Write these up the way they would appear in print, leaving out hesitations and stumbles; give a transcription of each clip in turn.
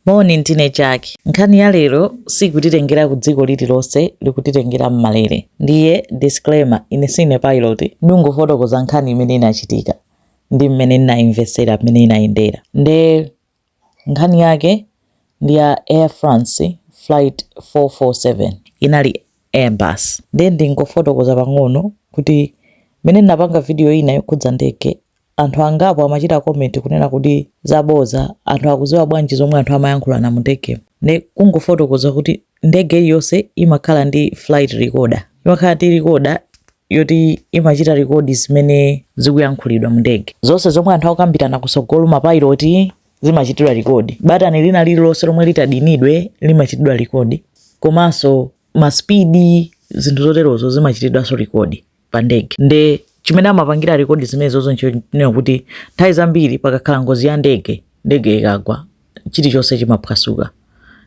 Morning teenager. Nkhani ya lero sikutitengera ku dziko lililonse likutitengera mmalere. Ndiye disclaimer ine sine pilot ndingofotokoza nkhani imene inachitika ndi mmene ndinayimvetsera mmene inayendera. Nde nkhani yake ndi ya Air France flight 447 inali Airbus. Nde ndingofotokoza pang'ono kuti mmene ndinapanga video ina yokhudza ndege anthu angapo amachita comment kunena kuti zaboza anthu akuziwa bwanji zomwe anthu amayankhulana mu ndege. Ne kungofotokoza kuti ndege yonse imakhala ndi flight recorder. Imakhala ndi recorder yoti imachita record zimene zikuyankhulidwa mu ndege. Zonse zomwe anthu akukambirana kusogolo mapiloti zimachitidwa record. Batani lina lililonse lomwe litadinidwe limachitidwa record. Komanso ma speed zinthu zoterozo zimachitidwanso record pa ndege. Nde chimene amapangira record zimenezo nchonena kuti nthawi zambiri pakakhala ngozi ya ndege ikagwa chilichonse chimaphwasuka.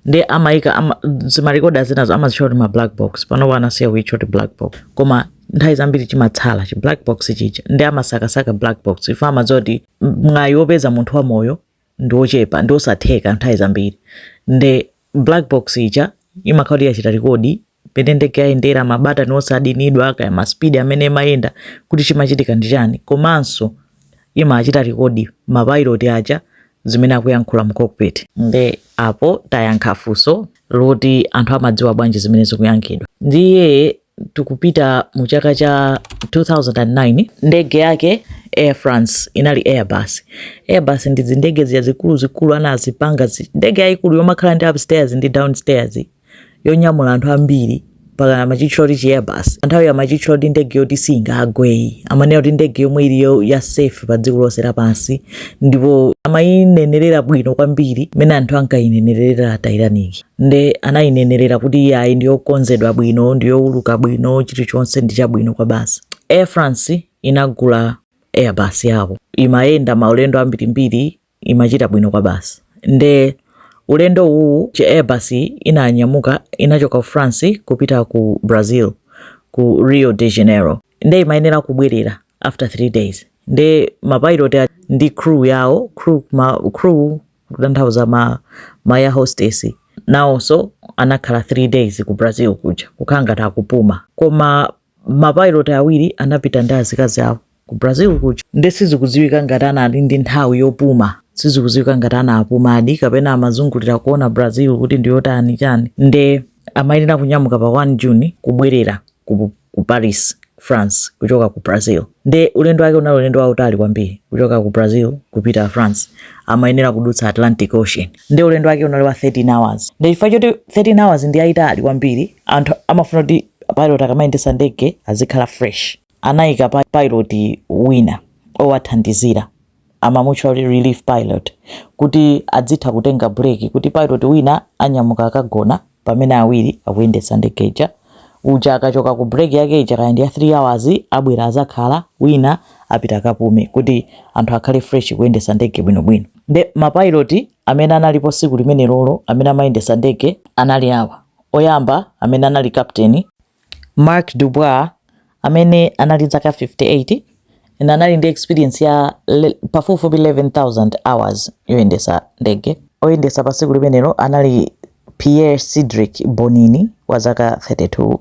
Nde amaika zimarekoda zinazo amazitchula ma black box. Pano anasiya kuitchula black box. Koma nthawi zambiri chimatsala chi black box chicha. Nde amasakasaka black box. Ife amazoti mwayi wopeza munthu wa moyo ndi ochepa ndi osatheka nthawi zambiri. Nde black box icha imakhala yachita record pene ndege yayendera mabatani osadinidwa kaya ma speed amene mayenda kuti chimachitika ndi chani. Komanso imachita record mapiloti aja zimene akuyankhula mu cockpit. Nde apo tayankha funso loti anthu amadziwa bwanji zimene zikuyankhidwa. Ndiye tikupita mu chaka cha 2009 ndege yake Air France inali Airbus. Airbus ndi ndege zikulu anazipanga ndege yayikulu yomakhala ndi upstairs ndi downstairs yonyamula anthu ambiri paka machitchula chi Airbus. Anthawi ya machitchula ndi ndege yoti singagwe amanena kuti ndege yomwe iliyo ya safe pa dziko lonse lapansi ndipo amayinenerera bwino kwambiri mene anthu ankayinenerera Titanic. Nde anayinenerera kuti iyayi ndiyokonzedwa bwino ndiyowuluka bwino chilichonse ndi chabwino kwa basi. Air France inagula Airbus yawo imayenda maulendo ambirimbiri imachita bwino kwa basi. Nde ulendo huu Airbus inanyamuka inachoka ku France kupita ku Brazil ku Rio de Janeiro. Nde imayenera kubwerera after 3 days. Nde mapiloti ndi crew yawo crew kutanthauza ma air hostess nawonso anakhala 3 days ku Brazil kuja kukanga takupuma. Koma mapiloti awiri anapita ndi azikazi awo ku Brazil kuja. Nde sizikudziwika ngati anali ndi nthawi yopuma. Sizikudziwika ngati anapumadi kapena amazungulira kuona Brazil kuti ndiyotani chani. Nde amayenera kunyamuka pa 1 June kubwerera ku Paris, France kuchoka ku Brazil. Nde ulendo wake unali ulendo wautali kwambiri kuchoka ku Brazil kupita France. Amayenera kudutsa Atlantic Ocean. Nde ulendo wake unali wa 13 hours. Nde chifukwa choti 13 hours ndi ayitali kwambiri anthu amafuna kuti pilot akamayendesa ndege azikhala fresh. Anayika pilot wina owathandizira amamutchula kuti relief pilot kuti adzitha kutenga break kuti pilot wina anyamuka akagona pamene awiri akuyendesa ndege ija. Uja akachoka ku break yake ija kaya ndi ya 3 hours abwera azakhala wina apita akapume kuti anthu akhale fresh kuyendesa ndege bwinobwino. Nde mapiloti amene analipo siku limene lolo amene amayendesa ndege anali awa. Oyamba amene anali captain Mark Dubois amene anali zaka 58 and anali ndi experience ya pafupifupi 11,000 hours yoyendesa ndege. Oyendesa pa siku limenelo anali Pierre Cedric Bonini wa zaka 32.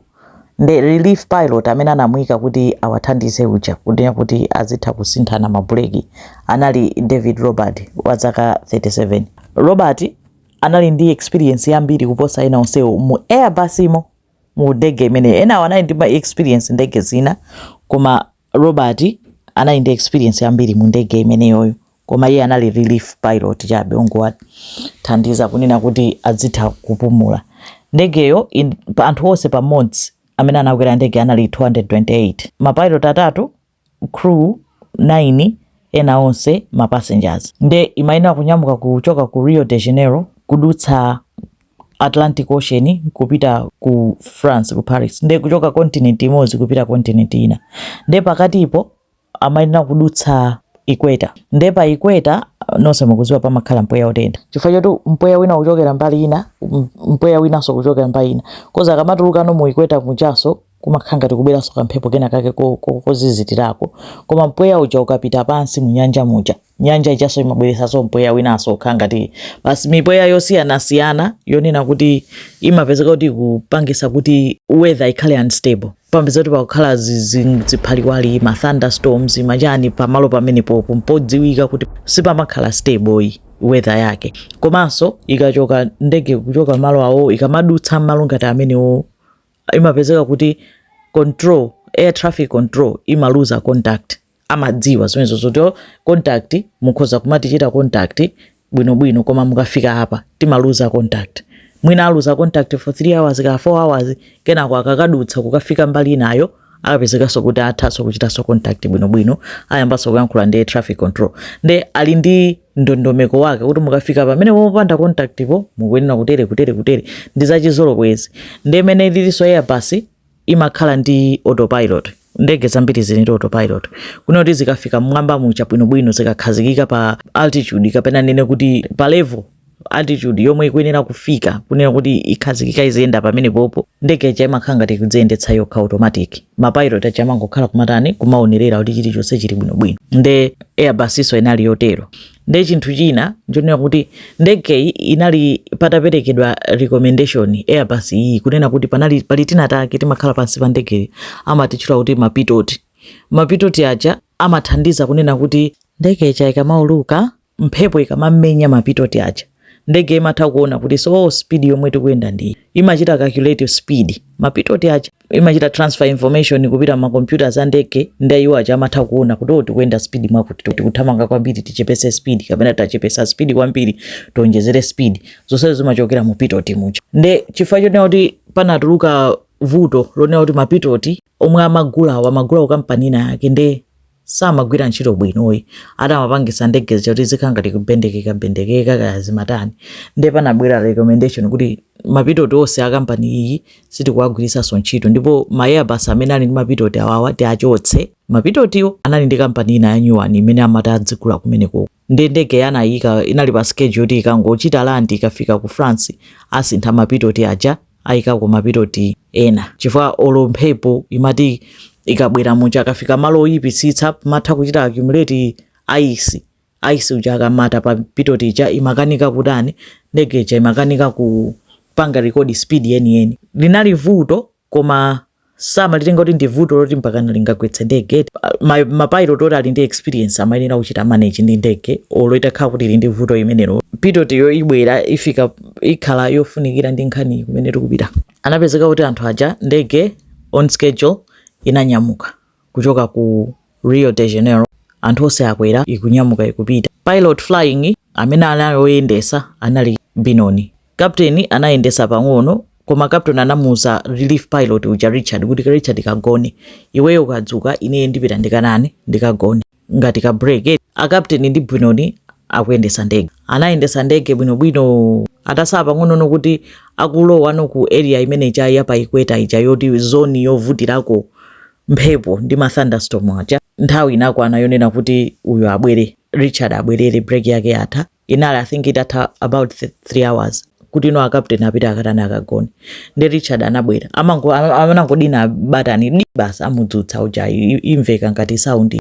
Nde relief pilot amene anamuyika kuti awathandize uja kuti azitha kusinthana mabuleki anali David Robert wa zaka 37. Robert anali ndi experience yambiri kuposa ena onsewo mu Airbus mu ndege imene ena anali ndi experience ndege zina koma Robert anali ndi experience yambiri mu ndege imeneyoyo koma iye anali relief pilot chabe ongowathandiza kunena kuti azitha kupumula. Ndegeyo anthu onse pamodzi amene anakwera ndege anali 228. Mapilot atatu, crew 9, ena onse ma passengers. Nde imayenera kunyamuka kuchoka ku Rio de Janeiro kudutsa Atlantic Ocean kupita ku France ku Paris. Nde kuchoka continent imodzi kupita continent ina. Nde pakatipo amayenera kudutsa Equator. Nde pa Equator nonse mukudziwa pamakhala mpweya otentha. Chifukwa choti mpweya wina kuchokera mbali ina, mpweya winanso kuchokera mbali ina. Koza akamatuluka no mu Equator kuchaso kumakhanga tikubera soka mphepo kena kake kozizitirako koma mpweya uja ukapita pansi mu nyanja muja nyanja ichaso imabweresa so mpweya winaso ukhanga ti basi mipweya yosiyana yonena kuti imapezeka kuti kupangisa kuti weather ikhale unstable pambeza kuti pakukhala ziphaliwali ma thunderstorms majani pamalo pamenepo mpodziwika kuti sipamakhala stable weather yake komanso ikachoka ndege kuchoka malo awo ikamadutsa malo ngati amenewo imapezeka kuti air traffic control imaluza contact amadziwa zimenezo zoti contact mukhoza kumatichita contact bwinobwino koma mukafika hapa timaluza contact mwina aluza contact for 3 hours ka 4 hours kenako akakadutsa kukafika mbali nayo akapezekaso kuti athaso kuchitaso contact bwinobwino ayambaso kuyankhula ndi traffic control nde ali ndi ndondomeko wake kuti mukafika pamene popanda contact po mukuyenera kutere ndi zachizolo kwezi ndi imene lilinso Airbus imakhala ndi autopilot ndege zambiri zili ndi autopilot kuno kuti zikafika mwamba mucha bwinobwino zikakhazikika pa altitude kapena nene kuti pa level altitude yomwe ikuyenera kufika kunena kuti ikhazikika iziyenda pamene popo ndege imakhala ngati kudziyendetsa yokha automatic mapilot achimangokhala kumatani kumaonerera kuti chilichonse chili bwinobwino nde Airbus iso inali yotero nde chinthu china njonena kuti ndege inali pataperekedwa recommendation Airbus iyi kunena kuti pali tinatake timakhala pansi pa ndege amatichula kuti mapilot aja amathandiza kunena kuti ndege ikamauluka mphepo ikamamenya mapilot aja ndege imatha kuona kuti so speed yomwe tikuyenda ndi imachita calculate speed mapilot aja imachita transfer information kupita ma computers a ndege ndi iwo aja amatha kuona kuti tikuyenda speed mwakuti tikuthamanga kwambiri tichepese speed kapena tachepesa speed kwambiri tonjezere speed zonse zimachokera mu pilot muja nde chifukwa chonena kuti panatuluka vuto lonena kuti mapilot omwe amagula ukampanina yake nde samagwira ntchito bwinoyi amapangisa ndege zoti zikhala ngati kubendekeka kazimatani nde panabwera recommendation kuti mapilot onse a kampani iyi sitikuwagwiritsanso ntchito ndipo ma Airbus amene ali ndi mapilot awawa tiachotse mapilotio anali ndi kampani ina ya New One imene amati adzigula kumeneko nde ndege yanayika inali pa schedule kuti ikangochita land ikafika ku France asintha mapilot aja ayikako mapilot ena chifukwa olo mphepo imati ikabwera mucha akafika malo oyipitsitsa matha kuchita accumulate ice uja akamata pa pilot ija imakanika kutani ndege ija imakanika kupanga record speed yeni linali vuto koma samalitenga kuti ndi vuto loti mpaka lingagwetse ndege mapilot oti ali ndi experience amayenera kuchita manage ndi ndege oloita khala kuti ili ndi vuto imenelo pilot yo ibwera ifika ikhala yofunikira ndi nkhani kumene tikupita anapezeka kuti anthu aja ndege on schedule inanyamuka kuchoka ku Rio de Janeiro anthu onse akwera ikunyamuka ikupita pilot flying amene anayoyendesa anali Binoni captain anayendesa pang'ono koma captain anamuza relief pilot uja Richard kuti Richard kagone iweyo kadzuka ine ndipita ndikanani ndikagone ngati ka break a captain ndi Binoni akuyendesa ndege anayendesa ndege bwinobwino atasapa pang'ono kuti akulowa no ku area imene chaya pa ikweta ija yoti zone yovutirako mphepo ndi ma thunderstorm aja nthawi inakwana yonena kuti uyo abwere Richard abwerere break yake yatha inali I think itatha about 3 hours kuti no captain apita akatana akagone ndi Richard anabwera amanangodina batani basi amudzutsa uja imveka ngati sound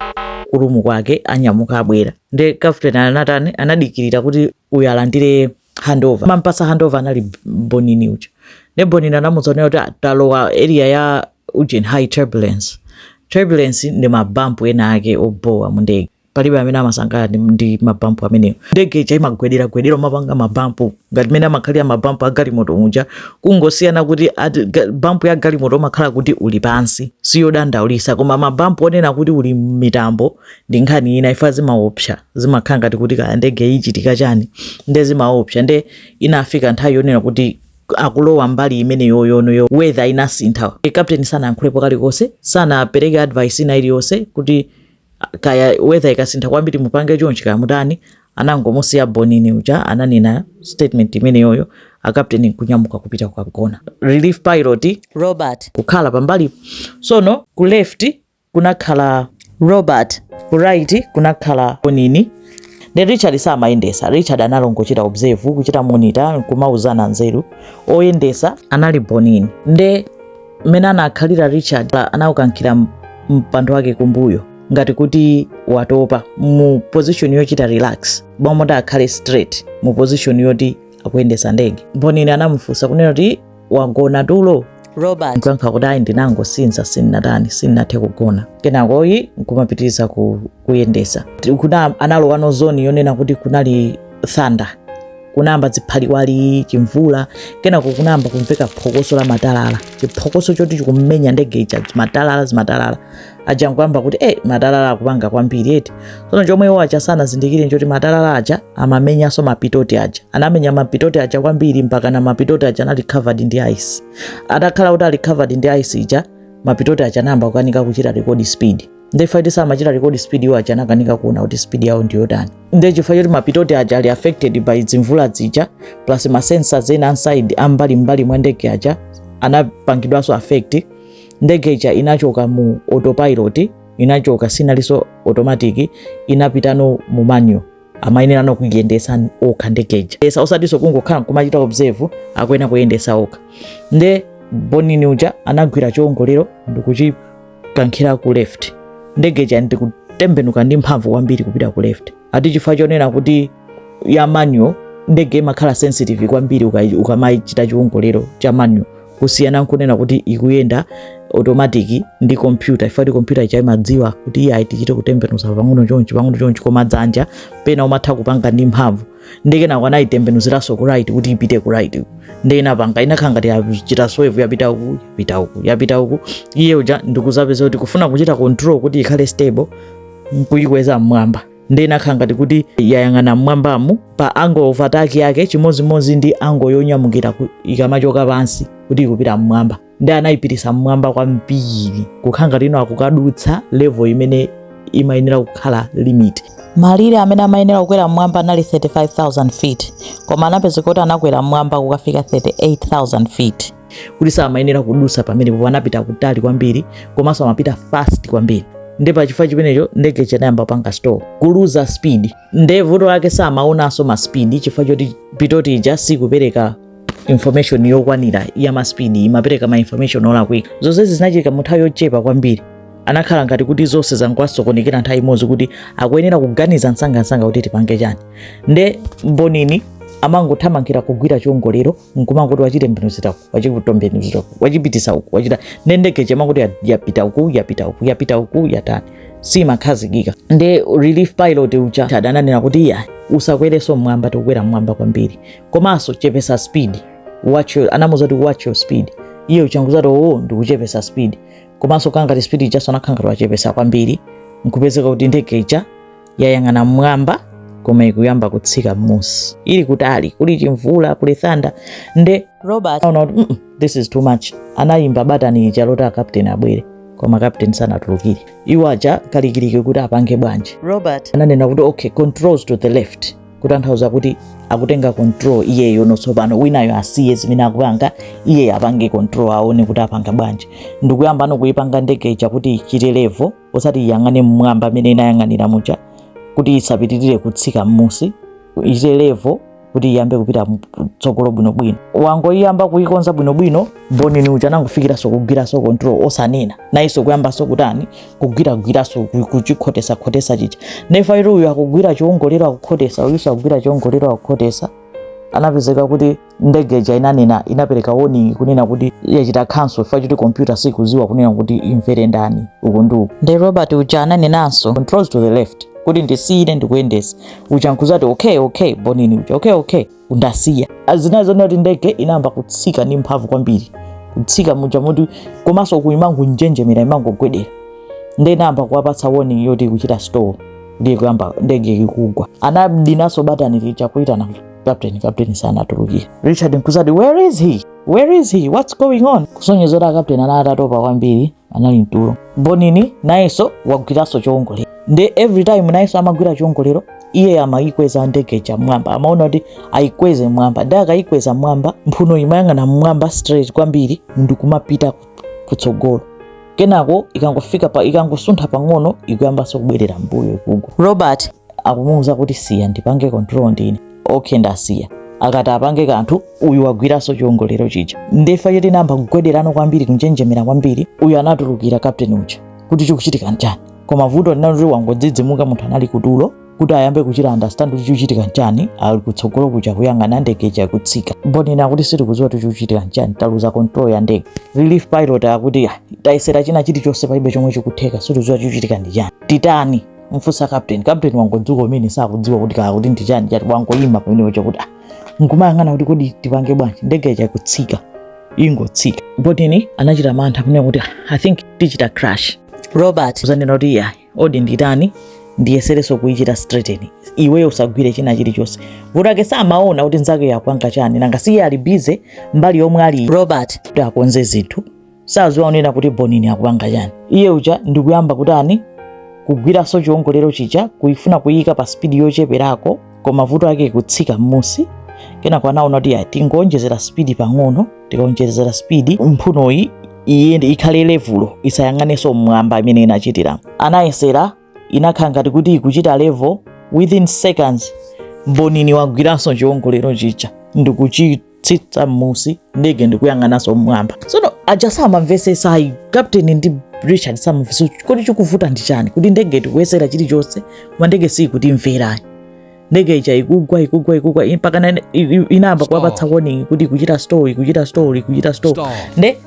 kurumu kwake anyamuka abwera ndi captain anatani anadikirira kuti uyo alandire handover mampasa handover anali Bonini uja ndi Bonini anamudzonera kuti talowa area ya ujin high turbulence ndi mabampu ena ake obowa mu ndege palibe amene amasangana ndi mabampu amenewo ndege ija imagwedera mapanga mabampu ngati mene amakhalira mabampu a galimoto muja kungosiyana kuti bampu ya galimoto makhala kuti uli pansi siyodandaulisa koma mabampu onena kuti uli mitambo ndi nkhani ina ifa zimaopsa zimakhala ngati kuti kaya ndege ichitika chani nde zimaopsa nde inafika nthawi yonena kuti akulowa mbali imene yoyono weather inasintha captain sana ankhulepo kalikonse sana apereke advice ina iliyonse kuti kaya weather ikasintha kwambiri mupange chonchi kaya mutani anangomusiya Bonini uja ananena statement imene yoyo a captain kunyamuka kupita kukagona relief pilot Robert kukhala pambali sono ku left kunakhala Robert ku right kunakhala Bonini ndi Richard samayendesa Richard analongochita observe kuchita monitor kumauzana nzeru oyendesa anali Bonini nde mena anakhalira Richard anaukankhira mpando wake kumbuyo ngati kuti watopa mu position yochita relax bomwe akhale straight mu position yoti akuyendesa ndege. Mbonini anamufunsa kunena kuti wagona tulo. Robert nkankha kuti ayi ndinangosinza sinnathe kugona. Kenako iyi nkumapitiriza kuyendesa. Kuna analowa no zone yonena kuti kunali thunder, kunamba ziphaliwali chimvula, kenako kunamba kumveka phokoso la matalala, chiphokoso choti chikumenya ndege ija zimatalala aja nkwamba kuti matalala akupanga kwambiri eti. Tsono chomwe iwo aja sanazindikire njoti matalala aja amamenyanso mapitoti aja, anamenya mapitoti aja kwambiri mpaka na mapitoti aja anali covered ndi ice. Atakhala kuti ali covered ndi ice ija, mapitoti aja namba kukanika kuchita record speed. Ndefaiti samachita record speed iwo aja anakanika kuona kuti speed yawo ndiyotani. Chifukwa choti mapitoti aja ali affected by zimvula zija plus ma sensors ena inside ambali mwa ndege aja anapangidwaso affect. Ndege ija inachoka mu autopilot, inachoka sinaliso automatic, inapitano mu manual amayenera no kuyendesa okha ndege ija. Esa osatiso kungokhala kumachita observe akwena kuyendesa okha. Mbonini uja anagwira chiwongolero ndikuchikankhira ku left. Ndege ija ndikutembenuka ndi mphamvu kwambiri kupita ku left. Ati chifukwa chonena kuti ya manual ndege imakhala sensitive kwambiri ukamachita chiwongolero cha manual kusiyana nkunena kuti ikuyenda automatic ndi computer. Ifati computer icha imadziwa kuti iya tichite kutembenuza pang'ono chonchi koma dzanja pena umatha kupanga ndi mphamvu. Ndege na kwana itembenuziraso ku right kuti ipite ku right. Ndege napanga inakhanga ti yapita swerve yapita uku. Iye uja ndikuzapeza kuti kufuna kuchita control kuti ikhale stable nkuyikweza mmwamba. Ndege nakhanga kuti yayang'ana mmwambamu pa angle of attack yake chimozimozi ndi angle yonyamukira ikamachoka pansi kuti ikupita mmwamba. Ndi anayipitisa mmwamba kwambiri kukhanga lino akukadutsa level imene imayenera kukhala limit. Malire amene amayenera kukwera mmwamba anali 35,000 feet koma anapeza kuti anakwera mmwamba kukafika 38,000 feet. Kuti samayenera kudusa pamene anapita kutali kwambiri komanso amapita fast kwambiri. Ndipo chifukwa chimenecho ndege chanayamba panga stall kuluza speed. Vuto lake samaonanso ma speed chifukwa choti pitoti ija sikupereka information yokwanira ya ma speed, imapereka ma information olakwika. Zonse zinachitika mu nthawi yochepa kwambiri. Anakhala ngati kuti zonse zankwasokonekera nthawi imodzi kuti akuyenera kuganiza msanga kuti tipange chani. Mbonini amangothamangira kugwira chiwongolero nkumangoti wachitembenuzirako wachipitisa uku wachita ndege chamakuti yapita uku yatani simakhazikika. Relief pilot ucha adananena kuti usakwereso mmwamba tokwera mmwamba kwambiri komanso chepesa speed. Anamuza kuti watch your speed. Iye uchanguzati ndikuchepesa speed komanso kangati speed ichaso anakhanga wachepesa kwambiri nkupezeka kuti ndege icha yayang'ana mmwamba koma ikuyamba kutsika m'musi ili kutali kuli chimvula kuli thunder. Robert this is too much. Anayimba batani ija lota captain abwere koma captain sanatulukire. Iwo aja kalikilike kuti apange bwanji. Robert ananena kuti okay, controls to the left, kutanthauza kuti akutenga control iyeyo nosopano winayo asiye zimene akupanga iye apange control aone kuti apanga bwanji. Ndikuyamba kuyipanga ndege ija kuti ichite level osati iyang'ane mmwamba amene inayang'anira muja kuti isapitirire kutsika m'musi ichite level kuti iyambe kupita tsogolo bwinobwino. Wangoyamba kuyikonza bwinobwino Mbonini uja nangofikiraso kugwiraso control osanena naiso kuyambaso kutani kugwiraso kuchikhotesa chicha. Nefairo uyu akugwira chiwongolero akukhotesa uyuso akugwira chiwongolero akukhotesa. Anapezeka kuti ndege ija inapereka warning kunena kuti yachita cancel chifukwa choti computer sikuziwa kunena kuti imvere ndani uku ndi uku. Robert uja ananenanso controls to the left kuti ndisiyire ndikuyendesa. Uja nkuzati okay Mbonini uja okay undasiya. Azinazo kuti ndege inamba kutsika ndi mphamvu kwambiri kutsika muja muti komanso kuyimangu njenjemera imango gwedera. Namba kuwapatsa warning yoti kuchita stall ndiye kuyamba ndege ikugwa. Anadinaso batani lija kuitana captain sanatulukire. Richard nkuzati where is he what's going on. Kusonyezera captain anatatopa kwambiri anali mtulo. Mbonini nayeso wagwiraso chiwongolero. Every time nayeso amagwira chiwongolero iye amayikweza ndege cha mwamba amaona kuti ayikweze mwamba. Akayikweza mwamba mphuno imayang'ana mwamba straight kwambiri ndikumapita kutsogolo. Kenako ikangofika ikangosuntha pang'ono ikuyambaso kubwerera mbuyo ikugwa. Robert akumuwuza kuti siya ndipange control ndine. Okay ndasiya. akati apange kanthu uyu wagwiranso chiwongolero chija. Ndefa choti namba kugwederano kwambiri kunjenjemera kwambiri uyu anatulukira captain uja kuti chikuchitika nchani. Koma vuto linali wangodzidzimuka munthu anali kutulo kuti ayambe kuchita understand kuti chikuchitika nchani, ali kutsogolo kuja kuyang'ana ndege ija kutsika. Bonini akuti sitikudziwa kuti chikuchitika nchani, taluza control ya ndege. Relief pilot akuti tayesera china chilichonse palibe chomwe chikutheka, sitikudziwa chikuchitika ndi chani. Titani mfusa captain wangodzuka umene sakudziwa kuti kuti ndi chani, chati wangoyima pamene chakuti nkumayang'ana kuti kodi tipange bwanji, ndege ija kutsika ingotsika. Bonini anachita mantha pamene kuti I think tichita crash. Robert uzanena kuti ya odi nditani ndiyesereso kuichita straighten, iweyo usagwire china chilichonse. Vutake samaona kuti nzake yapanga chani, nanga siye ali busy mbali yomwe ali Robert kuti akonze zinthu, saziwa unena kuti Bonini akupanga chani. Iye uja ndikuyamba kutani kugwiranso chiwongolero chicha, kuifuna kuyika pa speed yocheperako, koma vuto ake kutsika m'musi. Kenako anaona kuti tingonjezera speed pang'ono, tikaonjezera speed mphunoyi iyende ikhale level isayang'aneso mmwamba imene inachitira. Anayesera inakhala ngati kuti ikuchita level, within seconds Bonini wagwiranso chiwongolero chicha ndikuchitsitsa m'musi, ndege ndikuyang'ananso mmwamba. Sono aja samamvesesa captain ndi Richard samamvesa kuti chikuvuta ndi chani, kuti ndege tikuyesera chilichonse koma ndege sikutimvera. Ndege ija ikugwa mpaka inamba kuwapatsa warning kuti ikuchita story. Nde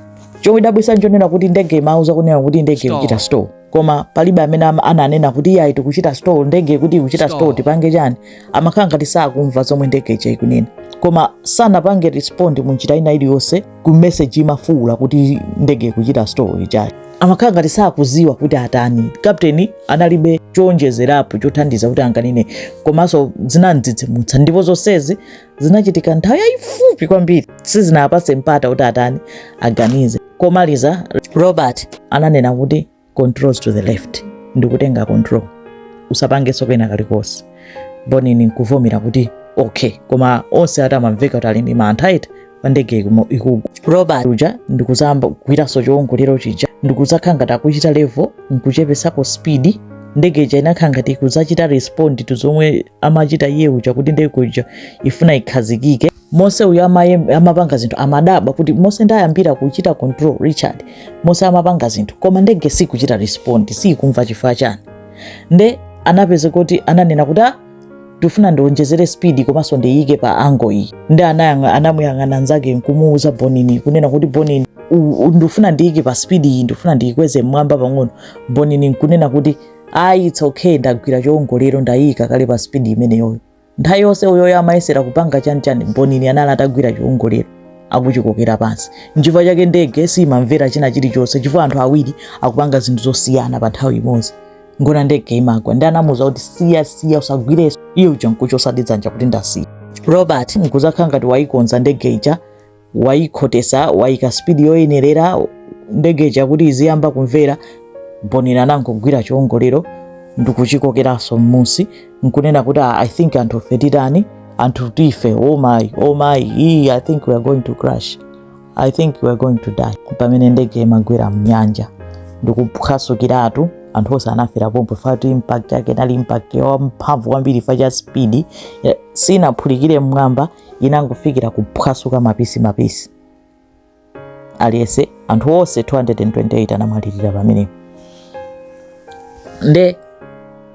chomwe dabwisa njonena kuti ndege imauza kunena kuti ndege ikuchita stall, koma palibe amene ananena kuti iya ikuchita stall, ndege kuti ikuchita stall tipange chani. Amakhala ngati sakumva zomwe ndege ija ikunena, koma sanapange respond munjira ina iliyonse ku message imafuula kuti ndege ikuchita stall ijayi. Amakhala ngati sakuziwa kuti atani. Captain analibe chonjezerapo chothandiza kuti anganene, komanso zinamdzidzimutsa, ndipo zonsezi zinachitika nthawi yayifupi kwambiri, sizinapase mpata kuti atani aganize. Komaliza Robert ananena kuti controls to the left, ndikutenga control, usapangenso kena kalikonse. Bonini nkuvomera kuti okay, koma onse atamamveka kuti ali ndi mantha ita pandege ikugwa. Robert uja ndikuzamba kugwiranso chiwongolero chija, ndikuzakhala ngati akuchita level, nkuchepesako speed. Ndege ija inakhala ngati ikuzachita respond to zomwe amachita iye uja kuti ndege uja ifuna ikhazikike. Mose uyu amapanga zinthu amadaba kuti Mose ndayambira kuchita control Richard, Mose amapanga zinthu koma ndege sikuchita respond, sikumva chifukwa chani. Nde anapeza kuti ananena kuti tufuna ndionjezere speed komanso ndiyike pa angle iyi. Nde anamuyang'ana nzake nkumuuza Bonini kunena kuti Bonini ndifuna ndiyike pa speed iyi, ndifuna ndiyikweze mmwamba pang'ono. Bonini nkunena kuti it's okay, ndagwira chiwongolero ndayika kale pa speed imeneyo. Nthawi yonse uyo amayesera kupanga chani Bonini anali atagwira chiwongolero akuchikokera pansi. Nchifukwa chake ndege simamvera china chilichonse, chifukwa anthu awiri akupanga zinthu zosiyana pa nthawi imodzi. Ngona ndege imagwa, ndi anamuza kuti siya usagwireso. Iye uja nkuchosaditsa nja kuti ndasiya. Robert nkuzakhala ngati wayikonza ndege ija, wayikhotesa, wayika speed yoyenerera ndege ija kuti iziyamba kumvera. Bonini anangogwira chiwongolero ndikuchikokeranso m'musi, nkunena kuti I think anthu fetitani, anthu tife, oh my, I think we are going to crash, I think we are going to die. Pamene ndege imagwira mnyanja ndikuphwasukiratu, anthu onse anafera pompo fatu impact yake nali impact ya mphamvu kwambiri fa speed sinaphulikire mmwamba, inangofikira kuphwasuka mapisi. Aliyese anthu onse 228 anamwalirira pamene. Nde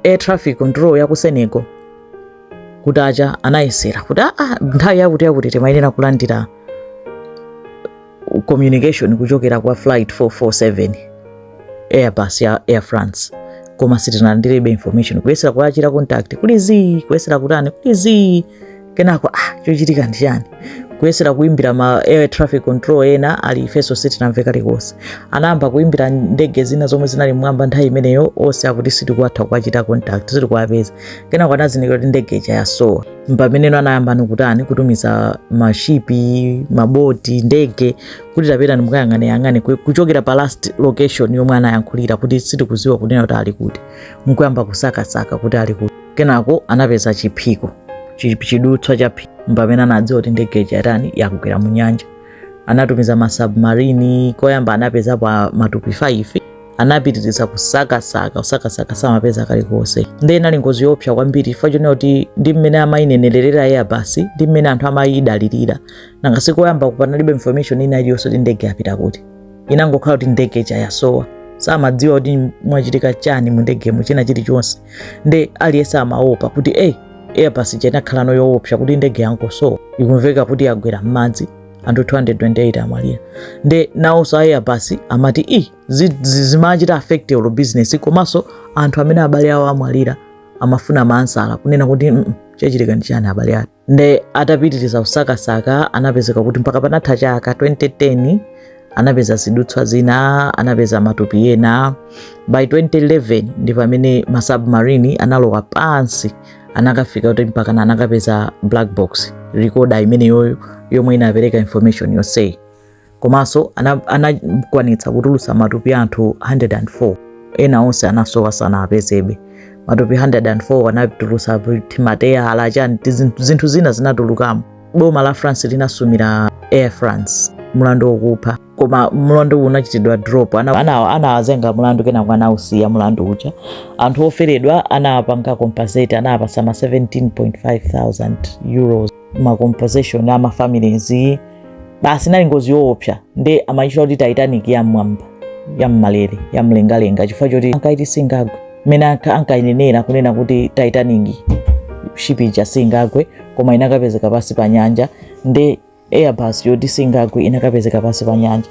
air traffic control ya ku Senegal kutacha anayesera kuti nthawi yakuti timayenera kulandira communication kuchokera kwa flight 447 Airbus ya Air France, koma sitinalandirebe information. Kuyesera kuachira contact kuyesera kutani kulizi, kenako chochitika ndi chani. Kuyesera kuimbira ma air traffic control ena ali feso sitinamveka likonse. Anayamba kuimbira ndege zina zomwe zinali mmwamba nthawi imeneyo, onse akuti sitikuatha kuachita contact, sitikuapeza. Kenako anazinikira kuti ndege ija yasowa. Pamenepo anayamba kutani kutumiza mashipi, maboti, ndege kuti tapita mukayang'ane kuchokera pa last location yomwe anayankhulira kuti sitikuziwa kunena kuti ali kuti. Nkuyamba kusakasaka kuti ali kuti. Kenako anapeza chiphiko, chidutswa cha phiko. Pamene anadziwa kuti ndege ija tani yakugwera mu nyanja, anatumiza ma submarine. Koyamba anapeza pa matupi 5 anapitiriza kusakasaka samapeza kalikonse. Ndi inali ngozi yoopsa kwambiri chifukwa chonena kuti ndi mmene amayinenerera Airbus ndi mmene anthu amayidalirira nanga sikoyamba kupanalibe information ina iliyonse kuti ndege yapita kuti inangokhala kuti ndege chayasowa samadziwa kuti mwachitika chani mu ndegemo china chilichonse. Ndi aliyense amaopa kuti Airbus chenakhalano yoopsa kuti ndege yangosowa ikumveka kuti yagwera m'madzi anthu 228 amwalira. Ndi nawonso Airbus amati zimachita affect your business komanso anthu amene abale awo amwalira amafuna mansala kunena kuti chachitika ndi chani abale ake. Ndi atapitiriza kusakasaka anapezeka kuti mpaka panatha chaka 2010 anapeza zidutswa zina, anapeza matupi ena. By 2011 ndi pamene masubmarine analowa pansi anakafika kuti mpaka anakapeza black box recorder imene yomwe inapereka information yonse. Komanso anakwanitsa kutulutsa matupi anthu 104 ena onse anasowa sanapezebe. Matupi 104 anatulutsa timateya alachani zinthu zina zinatulukamo. Boma la France linasumira Air France mulandu wokupha koma mulandu unachitidwa drop. Anawazenga mulandu kenako anausiya mulandu uja. Anthu oferedwa anapanga compensate anapasa 17,500 euros ma compensation ama families. Basi nali ngozi yoopsa. Ndi amayitcha kuti Titanic yamwamba yammalere yamlengalenga chifukwa choti ankaiti singagwe mene ankayinenera kunena kuti Titanic ship ija singagwe koma inakapezeka pasi pa nyanja. Ndi Airbus yoti singagwe inakapezeka pasi pa nyanja.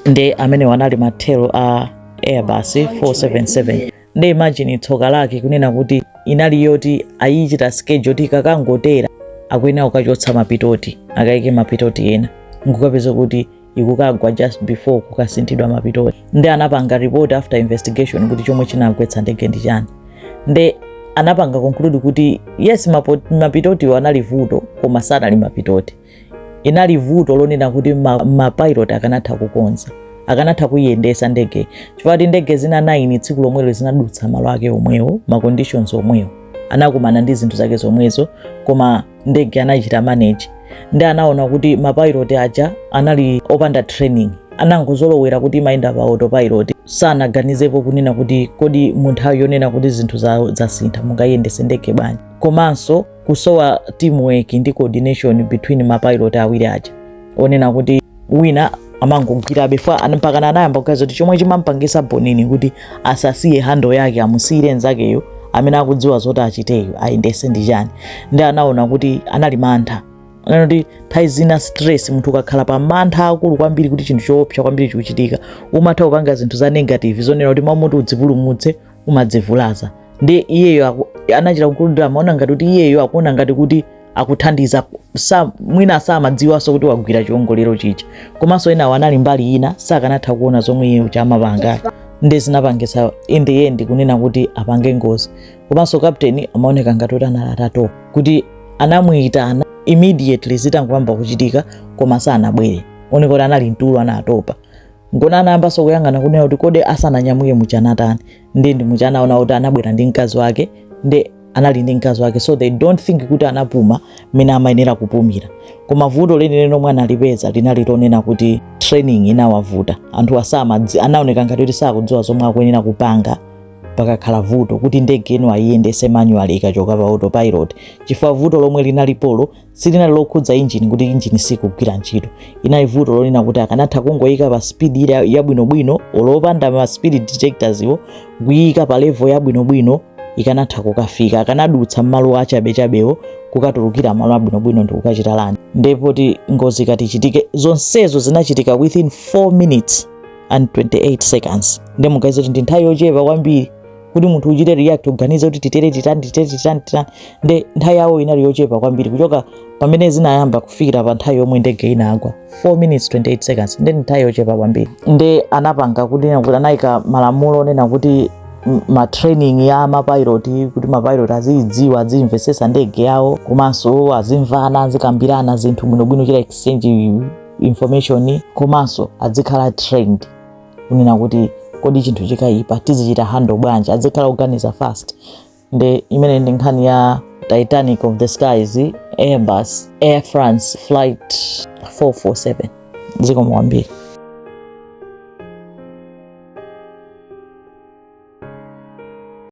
Ndi amene wanali mathero a Airbus 477. Ndi imagine tsoka lake kunena kuti inali yoti ayichita schedule kuti kakangotera akuyenera kukachotsa mapitoti akayike mapitoti ena nkukapeza kuti ikukagwa just before kukasinthidwa mapitoti. Ndi anapanga report after investigation kuti chomwe chinagwetsa ndege ndi chani. Ndi anapanga conclude kuti yes mapitoti anali vuto koma sanali mapitoti. Inali vuto lonena kuti mapilot akanatha kukonza akanatha kuyendesa ndege chifukwa ndege zina 9 tsiku lomwelo zinadutsa malo ake omwewo ma conditions omwewo anakumana ndi zinthu zake zomwezo koma ndege anachita manage. Ndi anaona kuti mapilot aja anali opanda training anangozolowera kuti mayenda pa autopilot sanaganizepo kunena kuti kodi munthu yonena kuti zinthu zasintha mungayendese ndege bwanji. Komanso kusowa teamwork ndi coordination between mapilot awiri aja onena kuti wina amangogwira befa mpaka anayamba kukaza kuti chomwe chimampangisa bonini kuti asasiye handle yake amusire nzakeyo amene akudziwa zoti achiteyo ayendese ndi chani. Ndi anaona kuti anali mantha anati nthawi zina stress munthu ukakhala pa mantha akulu kwambiri kuti chinthu choopsa kwambiri chikuchitika umatha kupanga zinthu za negative zonena kuti mamuti udzipulumutse umadzivulaza. Ndi iyeyo anachita kukuludira amaona ngati kuti iyeyo akuona ngati kuti akuthandiza mwina samadziwanso kuti wagwira chiwongolero chicha komanso ena wanali mbali ina sakanatha kuona zomwe iye chamapanga. Ndi zinapangisa in the end kunena kuti apange ngozi. Komanso captain amaoneka ngati kuti analatatopa kuti anamuyitana immediately zitangwamba kuchitika koma sanabwere oneka kuti anali mtulo anatopa. Ngona anayambanso kuyang'ana kunena kuti kodi asananyamuke muchanatani. Ndi muchana ona kuti anabwera ndi mkazi wake ndi anali ndi mkazi wake so they don't think kuti anapuma mene amayenera kupumira. Koma vuto lenileni lomwe analipeza linali lonena kuti training inawavuta anthu anaoneka ngati kuti sakudziwa zomwe akuyenera kupanga pakakhala vuto kuti ndege ino ayiyendese manual ikachoka pa autopilot chifukwa vuto lomwe linalipolo silinali lokhudza engine kuti engine sikugwira ntchito. Inali vuto lonena kuti akanatha kungoyika pa speed yabwinobwino olopanda ma speed detectors iwo kuyika pa level yabwinobwino ikanatha kukafika akanadutsa mmalo achabechabewo kukatulukira malo abwinobwino ndi kukachita landi. Ndipo ti ngozi kati chitike zonsezo zinachitika within 4 minutes and 28 seconds. Ndi mukaiza kuti nthawi yochepa kwambiri kuti munthu uchite react uganize kuti titere titani. Ndi nthawi yawo inali yochepa kwambiri kuchoka pamene zinayamba kufikira pa nthawi yomwe ndege inagwa 4 minutes 28 seconds. Ndi nthawi yochepa kwambiri. Ndi anapanga kuti anayika malamulo onena kuti ma training ya mapilot kuti mapilot azidziwa azimvesesa ndege yawo komanso azimvana azikambirana zinthu bwinobwino chira exchange information komanso azikhala trained kunena kuti kodi chinthu chikayipa tizichita handle bwanji azikhala organizer fast. Ndi imene ndi nkhani ya Titanic of the Skies Airbus Air France flight 447 ziko mwambiri.